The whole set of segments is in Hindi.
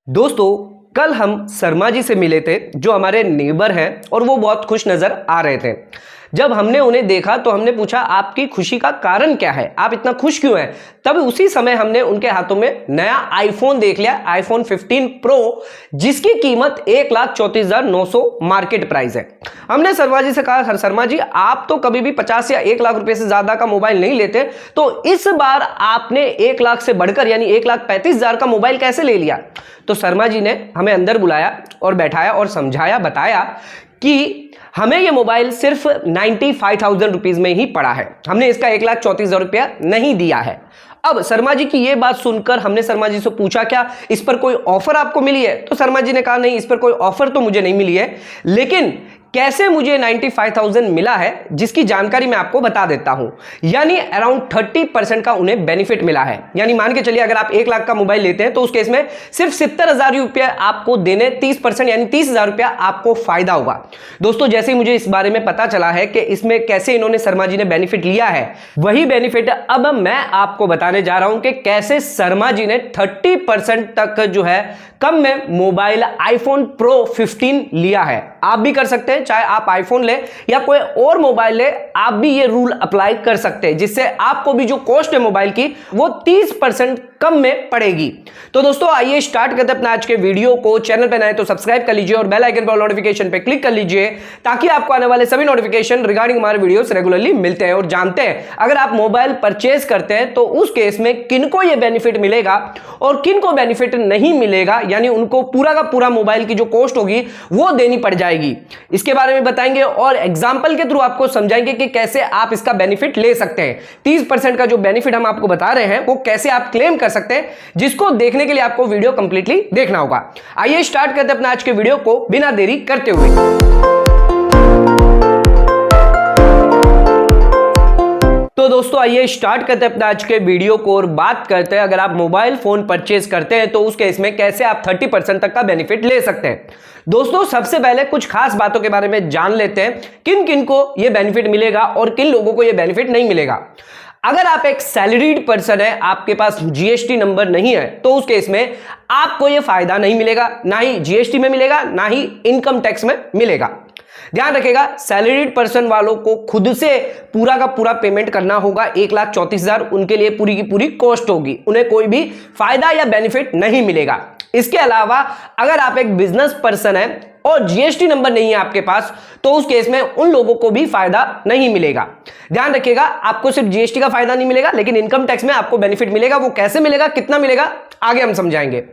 दोस्तों, कल हम शर्मा जी से मिले थे जो हमारे नेबर हैं और वो बहुत खुश नजर आ रहे थे। जब हमने उन्हें देखा तो हमने पूछा आपकी खुशी का कारण क्या है, आप इतना खुश क्यों हैं। तब उसी समय हमने उनके हाथों में नया आईफोन देख लिया, आईफोन 15 प्रो, जिसकी कीमत 1,34,900 मार्केट प्राइस है। हमने शर्मा जी से कहा, शर्मा जी आप तो कभी भी 50 या 1 लाख रुपए से ज्यादा का मोबाइल नहीं लेते, तो इस बार आपने 1 लाख से बढ़कर यानी 1,35,000 का मोबाइल कैसे ले लिया। तो शर्मा जी ने हमें अंदर बुलाया और बैठाया और समझाया, बताया कि हमें यह मोबाइल सिर्फ 95,000 रुपीज में ही पड़ा है, हमने इसका 1,34,000 रुपया नहीं दिया है। अब शर्मा जी की यह बात सुनकर हमने शर्मा जी से पूछा क्या इस पर कोई ऑफर आपको मिली है। तो शर्मा जी ने कहा नहीं, इस पर कोई ऑफर तो मुझे नहीं मिली है, लेकिन कैसे मुझे 95,000 मिला है जिसकी जानकारी मैं आपको बता देता हूं। यानी अराउंड 30% का उन्हें बेनिफिट मिला है। यानी मान के चलिए अगर आप 1 लाख का मोबाइल लेते हैं तो उस केस में सिर्फ 70,000 रुपया आपको देने, 30% यानी 30,000 रुपया आपको फायदा होगा। दोस्तों, जैसे ही मुझे इस बारे में पता चला है कि इसमें कैसे इन्होंने शर्मा जी ने बेनिफिट लिया है, वही बेनिफिट अब मैं आपको बताने जा रहा हूं कि कैसे शर्मा जी ने 30% तक जो है कम में मोबाइल आईफोन प्रो 15 लिया है। आप भी कर सकते हैं, चाहे आप आईफोन ले या कोई और मोबाइल ले, आप भी ये रूल अप्लाई कर सकते हैं, जिससे आपको भी जो कॉस्ट है मोबाइल की वो 30% कम में पड़ेगी। तो दोस्तों आइए स्टार्ट करते हैं अपना आज के वीडियो को। चैनल पे नए तो सब्सक्राइब कर लीजिए और बेल आइकन पर नोटिफिकेशन पे क्लिक कर लीजिए ताकि आपको आने वाले सभी नोटिफिकेशन रिगार्डिंग हमारे वीडियोस रेगुलरली मिलते हैं। और जानते हैं अगर आप मोबाइल परचेज करते हैं तो उस केस में किनको ये बेनिफिट मिलेगा और किनको बेनिफिट नहीं मिलेगा, यानी उनको पूरा का पूरा मोबाइल की जो कॉस्ट होगी वो देनी पड़ जाएगी। इसके बारे में बताएंगे और एग्जाम्पल के थ्रू आपको समझाएंगे कि कैसे आप इसका बेनिफिट ले सकते हैं। 30% का जो बेनिफिट हम आपको बता रहे हैं वो कैसे आप क्लेम कर सकते हैं, जिसको देखने के लिए आपको वीडियो कंप्लीटली देखना होगा। आइए स्टार्ट करते हैं अपना आज के वीडियो को बिना देरी करते हुए। तो दोस्तों आइए स्टार्ट करते हैं अपना आज के वीडियो को और बात करते हैं अगर आप मोबाइल फोन परचेज करते हैं तो उस केस में कैसे आप 30% तक का बेनिफिट ले सकते हैं। दोस्तों सबसे पहले कुछ खास बातों के बारे में जान लेते हैं, किन किन को यह बेनिफिट मिलेगा और किन लोगों को यह बेनिफिट नहीं मिलेगा। अगर आप एक सैलरीड पर्सन है, आपके पास जीएसटी नंबर नहीं है, तो उस केस में आपको यह फायदा नहीं मिलेगा, ना ही जीएसटी में मिलेगा ना ही इनकम टैक्स में मिलेगा। ध्यान रखिएगा, सैलरीड पर्सन वालों को खुद से पूरा का पूरा पेमेंट करना होगा। 1,34,000 उनके लिए पूरी की पूरी कॉस्ट होगी, उन्हें कोई भी फायदा या बेनिफिट नहीं मिलेगा। इसके अलावा अगर आप एक बिजनेस पर्सन है और जीएसटी नंबर नहीं है आपके पास, तो उस केस में उन लोगों को भी फायदा नहीं मिलेगा। ध्यान रखिएगा, आपको सिर्फ जीएसटी का फायदा नहीं मिलेगा, लेकिन इनकम टैक्स में आपको बेनिफिट मिलेगा। वो कैसे मिलेगा, कितना मिलेगा, आगे हम समझाएंगे।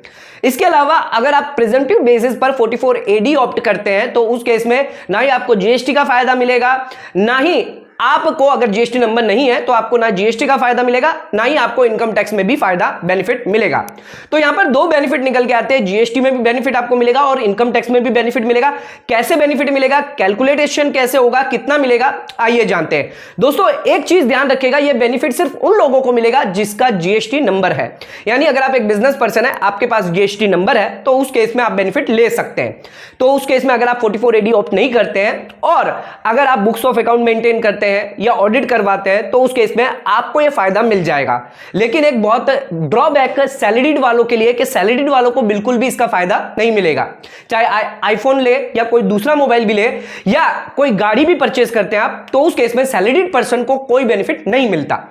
इसके अलावा अगर आप प्रेजेंटिव बेसिस पर 44AD ऑप्ट करते हैं तो उस केस में ना ही आपको जीएसटी का फायदा मिलेगा, ना ही आपको अगर जीएसटी नंबर नहीं है तो आपको ना जीएसटी का फायदा मिलेगा, ना ही आपको इनकम टैक्स में भी फायदा बेनिफिट मिलेगा। तो यहां पर दो बेनिफिट निकल के आते हैं, जीएसटी में भी बेनिफिट आपको मिलेगा और इनकम टैक्स में भी बेनिफिट मिलेगा। कैसे बेनिफिट मिलेगा, कैलकुलेशन कैसे होगा, कितना मिलेगा, आइए जानते हैं। दोस्तों एक चीज ध्यान रखिएगा, यह बेनिफिट सिर्फ उन लोगों को मिलेगा जिसका जीएसटी नंबर है। यानी अगर आप एक बिजनेस पर्सन है, आपके पास जीएसटी नंबर है, तो उस केस में आप बेनिफिट ले सकते हैं। तो उस केस में अगर आप 44AD ऑप्ट नहीं करते हैं और अगर आप बुक्स ऑफ अकाउंट मेंटेन करते हैं या ऑडिट करवाते हैं तो उस केस में आपको यह फायदा मिल जाएगा। लेकिन एक बहुत ड्रॉबैक सैलरीड वालों के लिए कि सैलरीड वालों को बिल्कुल भी इसका फायदा नहीं मिलेगा। चाहे आईफोन ले या कोई दूसरा मोबाइल भी ले या कोई गाड़ी भी परचेज करते हैं आप, तो उस केस में सैलरीड पर्सन को कोई बेनिफिट नहीं मिलता।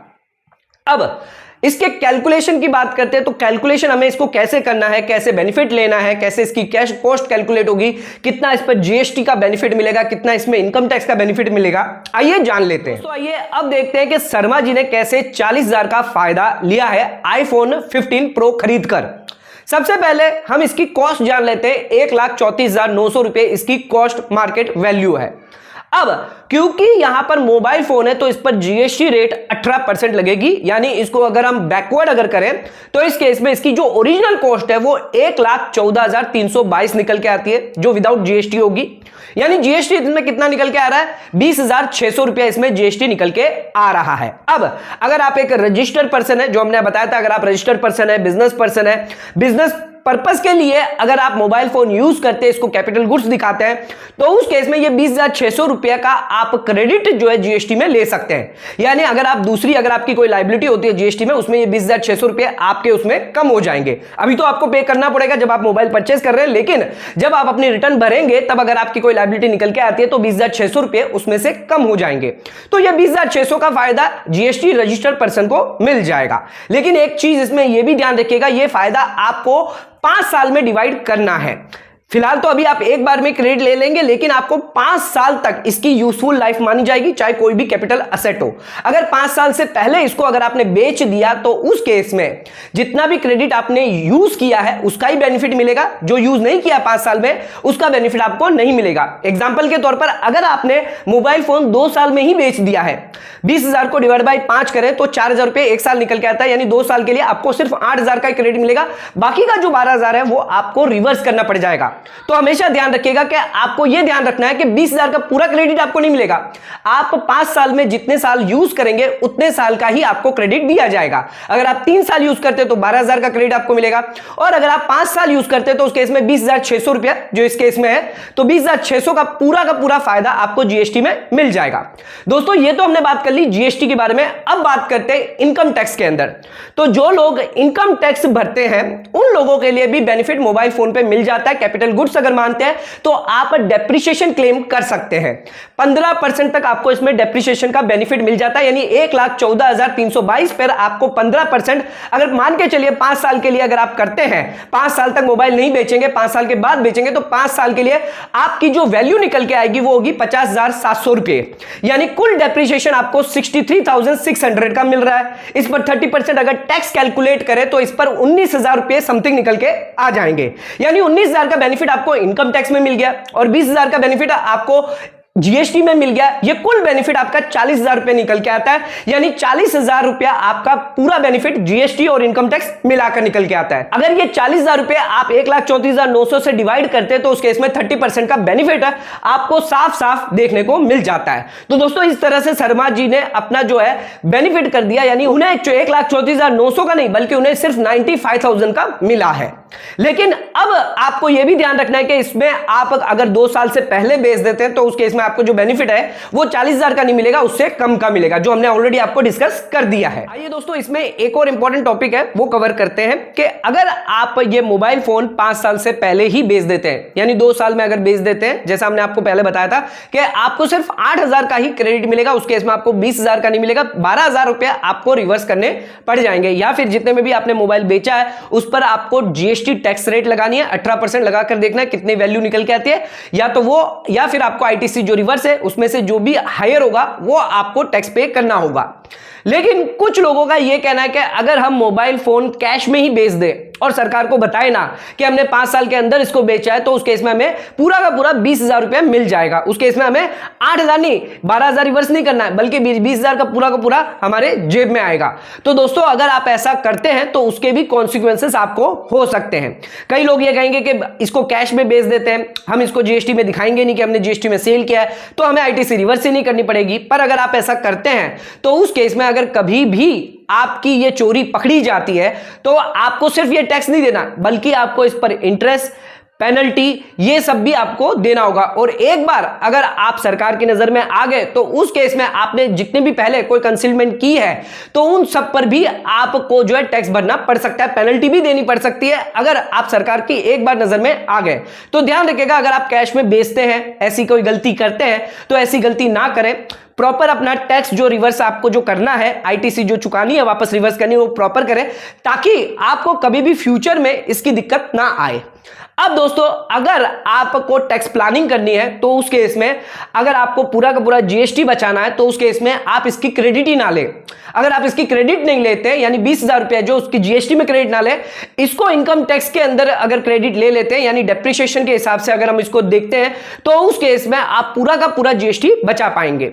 अब इसके कैलकुलेशन की बात करते हैं तो कैलकुलेशन हमें इसको कैसे करना है, कैसे बेनिफिट लेना है, कैसे इसकी कैश कॉस्ट कैलकुलेट होगी, कितना इस पर जीएसटी का बेनिफिट मिलेगा, कितना इसमें इनकम टैक्स का बेनिफिट मिलेगा, आइए जान लेते हैं। तो आइए अब देखते हैं कि शर्मा जी ने कैसे 40,000 का फायदा लिया है आईफोन 15 प्रो खरीद कर। सबसे पहले हम इसकी कॉस्ट जान लेते हैं। 1,34,900 रुपए इसकी कॉस्ट मार्केट वैल्यू है। अब क्योंकि यहां पर मोबाइल फोन है तो इस पर जीएसटी रेट 18% लगेगी, यानी इसको अगर हम बैकवर्ड अगर करें तो इस केस में इसकी जो ओरिजिनल कॉस्ट है वो 1,14,322 निकल के आती है, जो विदाउट जीएसटी होगी। यानी जीएसटी इसमें कितना निकल के आ रहा है, 20,600 रुपया इसमें जीएसटी निकल के आ रहा है। अब अगर आप एक रजिस्टर्ड पर्सन है, जो हमने बताया था, अगर आप रजिस्टर्ड पर्सन है, बिजनेस पर्सन है, बिजनेस पर्पस के लिए अगर आप मोबाइल फोन यूज करते हैं, इसको कैपिटल गुड्स दिखाते हैं, तो उस केस में ये 20,600 रुपए का आप क्रेडिट जो है जीएसटी में ले सकते हैं। यानी अगर आप दूसरी अगर आपकी कोई लायबिलिटी होती है जीएसटी में, उसमें ये 20,600 रुपए आपके उसमें कम हो जाएंगे। अभी तो आपको पे करना पड़ेगा जब आप मोबाइल परचेस कर रहे हैं, लेकिन जब आप अपनी रिटर्न भरेंगे तब अगर आपकी कोई लायबिलिटी निकल के आती है तो 20,600 रुपए उसमें से कम हो जाएंगे। तो ये 20,600 का फायदा जीएसटी रजिस्टर्ड पर्सन को मिल जाएगा। लेकिन एक चीज इसमें यह भी ध्यान रखिएगा, यह फायदा आपको 5 साल में डिवाइड करना है। फिलहाल तो अभी आप एक बार में क्रेडिट ले लेंगे, लेकिन आपको 5 साल तक इसकी यूजफुल लाइफ मानी जाएगी, चाहे कोई भी कैपिटल असेट हो। अगर 5 साल से पहले इसको अगर आपने बेच दिया तो उस केस में जितना भी क्रेडिट आपने यूज किया है उसका ही बेनिफिट मिलेगा, जो यूज नहीं किया 5 साल में उसका बेनिफिट आपको नहीं मिलेगा। एग्जाम्पल के तौर पर अगर आपने मोबाइल फोन 2 साल में ही बेच दिया है, 20,000 को डिवाइड बाय 5 करें तो 4,000 रुपए एक साल निकल के आता है, यानी 2 साल के लिए आपको सिर्फ 8,000 का क्रेडिट मिलेगा। बाकी का जो 12,000 है वो आपको रिवर्स करना पड़ जाएगा। तो हमेशा ध्यान रखिएगा कि आपको यह ध्यान रखना है कि 20,000 का पूरा क्रेडिट आपको नहीं मिलेगा। आप 5 साल में जितने साल यूज करेंगे उतने साल का ही आपको क्रेडिट दिया जाएगा। अगर आप 3 साल यूज करते तो 12,000 का क्रेडिट आपको मिलेगा, और अगर आप 5 साल यूज करते तो उस केस में 20,600 रुपया जो इस केस में है, तो 20,600 का पूरा फायदा आपको जीएसटी में मिल जाएगा। दोस्तों ये तो हमने बात कर ली जीएसटी के बारे में। अब बात करते हैं इनकम टैक्स के अंदर। तो जो लोग इनकम टैक्स भरते हैं उन लोगों के लिए भी बेनिफिट मोबाइल फोन पे मिल जाता है। कैपिटल गुड्स अगर मानते हैं तो आप डेप्रिसिएशन क्लेम कर सकते हैं। 15% तक आपको इसमें डेप्रिसिएशन का बेनिफिट मिल जाता है, यानी 1,14,322 पर आपको 15%, अगर मान के चलिए 5 साल के लिए अगर आप करते हैं, 5 साल तक मोबाइल नहीं बेचेंगे, 5 साल के बाद बेचेंगे, तो 5 साल के लिए आपकी जो वैल्यू निकल के आएगी वो होगी 50,700 रुपए, यानी कुल डेप्रिसिएशन आपको 63,600 का मिल रहा है। इस पर 30% अगर टैक्स कैलकुलेट करें तो इस पर 19,000 रुपए समथिंग निकल के आ जाएंगे, यानी 19,000 का बेनिफिट आपको इनकम टैक्स में मिल गया और 20,000 का बेनिफिट आपको जीएसटी में मिल गया। ये कुल बेनिफिट आपका 40,000 रुपए निकल के आता है, यानी 40,000 रुपया आपका पूरा बेनिफिट जीएसटी और इनकम टैक्स मिलाकर निकल के आता है। अगर ये 40,000 रुपए आप 1,34,900 से डिवाइड करते हैं तो उस केस में 30% का बेनिफिट है आपको साफ साफ देखने को मिल जाता है। तो दोस्तों इस तरह से शर्मा जी ने अपना जो है बेनिफिट कर दिया, यानी उन्हें 1,34,900 का नहीं बल्कि उन्हें सिर्फ 95,000 का मिला है। लेकिन अब आपको यह भी ध्यान रखना है कि इसमें आप अगर 2 साल से पहले बेच देते हैं तो उस केस में आपको जो बेनिफिट है वो 40,000 का नहीं मिलेगा, उससे कम का मिलेगा, जो हमने ऑलरेडी आपको डिस्कस कर दिया है। आइए दोस्तों इसमें एक और इंपॉर्टेंट टॉपिक है वो कवर करते हैं कि अगर आप ये मोबाइल फोन 5 साल से पहले ही बेच देते हैं, यानी 2 साल में अगर बेच देते हैं, जैसा हमने आपको पहले बताया था कि आपको सिर्फ 8,000 का ही क्रेडिट मिलेगा, उस केस में आपको 20,000 का नहीं मिलेगा, 12,000 रुपया आपको रिवर्स करने पड़ जाएंगे। या फिर जितने में भी आपने मोबाइल बेचा है उस पर आपको जीएसटी टैक्स रेट लगानी है, 18% लगाकर देखना है कितनी वैल्यू निकल के आती है, या तो वो या फिर आपको आईटीसी जो रिवर्स है उसमें से जो भी हायर होगा वो आपको टैक्स पे करना होगा। लेकिन कुछ लोगों का यह कहना है कि अगर हम मोबाइल फोन कैश में ही बेच दें और सरकार को बताए ना कि हमने 5 साल के अंदर इसको बेचा है, तो उस केस में हमें पूरा का पूरा 20,000 रुपया मिल जाएगा। उस केस में हमें 8,000 नहीं 12,000 रिवर्स नहीं करना है, बल्कि 20,000 का पूरा हमारे जेब में आएगा। तो दोस्तों अगर आप ऐसा करते हैं तो उसके भी कॉन्सिक्वेंसेस आपको हो सकते हैं। कई लोग ये कहेंगे कि इसको कैश में बेच देते हैं, हम इसको जीएसटी में दिखाएंगे नहीं कि हमने जीएसटी में सेल किया है, तो हमें आईटीसी रिवर्स ही नहीं करनी पड़ेगी। पर अगर आप ऐसा करते हैं तो उस केस में अगर कभी भी आपकी ये चोरी पकड़ी जाती है तो आपको सिर्फ ये टैक्स नहीं देना, बल्कि आपको इस पर इंटरेस्ट, पेनल्टी, ये सब भी आपको देना होगा। और एक बार अगर आप सरकार की नजर में आ गए तो उस केस में आपने जितने भी पहले कोई कंसीलमेंट की है तो उन सब पर भी आपको जो है टैक्स भरना पड़ सकता है, पेनल्टी भी देनी पड़ सकती है अगर आप सरकार की एक बार नजर में आ गए। तो ध्यान रखिएगा अगर आप कैश में बेचते हैं, ऐसी कोई गलती करते हैं तो ऐसी गलती ना करें। प्रॉपर अपना टैक्स जो रिवर्स आपको जो करना है, आईटीसी जो चुकानी है वापस रिवर्स करनी है, वो प्रॉपर करें ताकि आपको कभी भी फ्यूचर में इसकी दिक्कत ना आए। अब दोस्तों अगर आपको टैक्स प्लानिंग करनी है तो उस केस में अगर आपको पूरा का पूरा जीएसटी बचाना है तो उस केस में आप इसकी क्रेडिट ही ना लें। अगर आप इसकी क्रेडिट नहीं लेते, यानी 20,000 रुपया जो उसकी जीएसटी में क्रेडिट ना ले, इसको इनकम टैक्स के अंदर अगर क्रेडिट ले लेते हैं, यानी डेप्रिसिएशन के हिसाब से अगर हम इसको देखते हैं, तो उस केस में आप पूरा का पूरा जीएसटी बचा पाएंगे।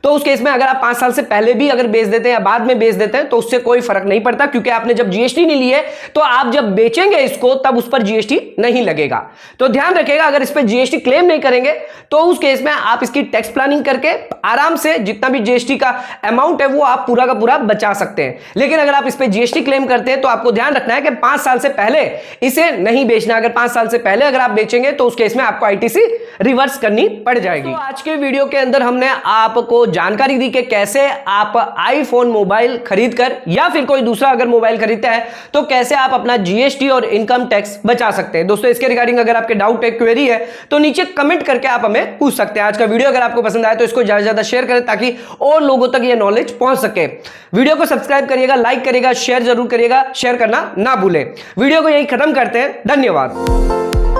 तो उस केस में अगर आप 5 साल से पहले भी अगर बेच देते हैं या बाद में बेच देते हैं तो उससे कोई फर्क नहीं पड़ता, क्योंकि आपने जब जीएसटी नहीं ली है तो आप जब बेचेंगे इसको तब उस पर जीएसटी नहीं लगेगा। तो ध्यान रखिएगा, अगर इस पे जीएसटी क्लेम नहीं करेंगे तो उस केस में आप इसकी टैक्स प्लानिंग करके आराम से जितना भी जीएसटी का अमाउंट है वो आप पूरा का पूरा बचा सकते हैं। लेकिन अगर आप इस पे जीएसटी क्लेम करते हैं तो आपको ध्यान रखना है कि 5 साल से पहले इसे नहीं बेचना। अगर 5 साल से पहले अगर आप बेचेंगे तो उस केस में आपको आईटीसी रिवर्स करनी पड़ जाएगी। तो आज के वीडियो के अंदर हमने आपको जानकारी दी कि कैसे आप आईफोन मोबाइल खरीदकर या फिर कोई दूसरा अगर मोबाइल खरीदता है तो कैसे आप अपना जीएसटी और इनकम टैक्स बचा सकते हैं। दोस्तों इसके रिगार्डिंग अगर आपके डाउट है, क्वेरी है तो नीचे कमेंट करके आप हमें पूछ सकते हैं। आज का वीडियो अगर आपको पसंद आया तो इसको ज्यादा से ज्यादा शेयर करें ताकि और लोगों तक ये नॉलेज पहुंच सके। वीडियो को सब्सक्राइब करिएगा, लाइक करिएगा, शेयर जरूर करिएगा, शेयर करना ना भूलें। वीडियो को यही खत्म करते हैं। धन्यवाद।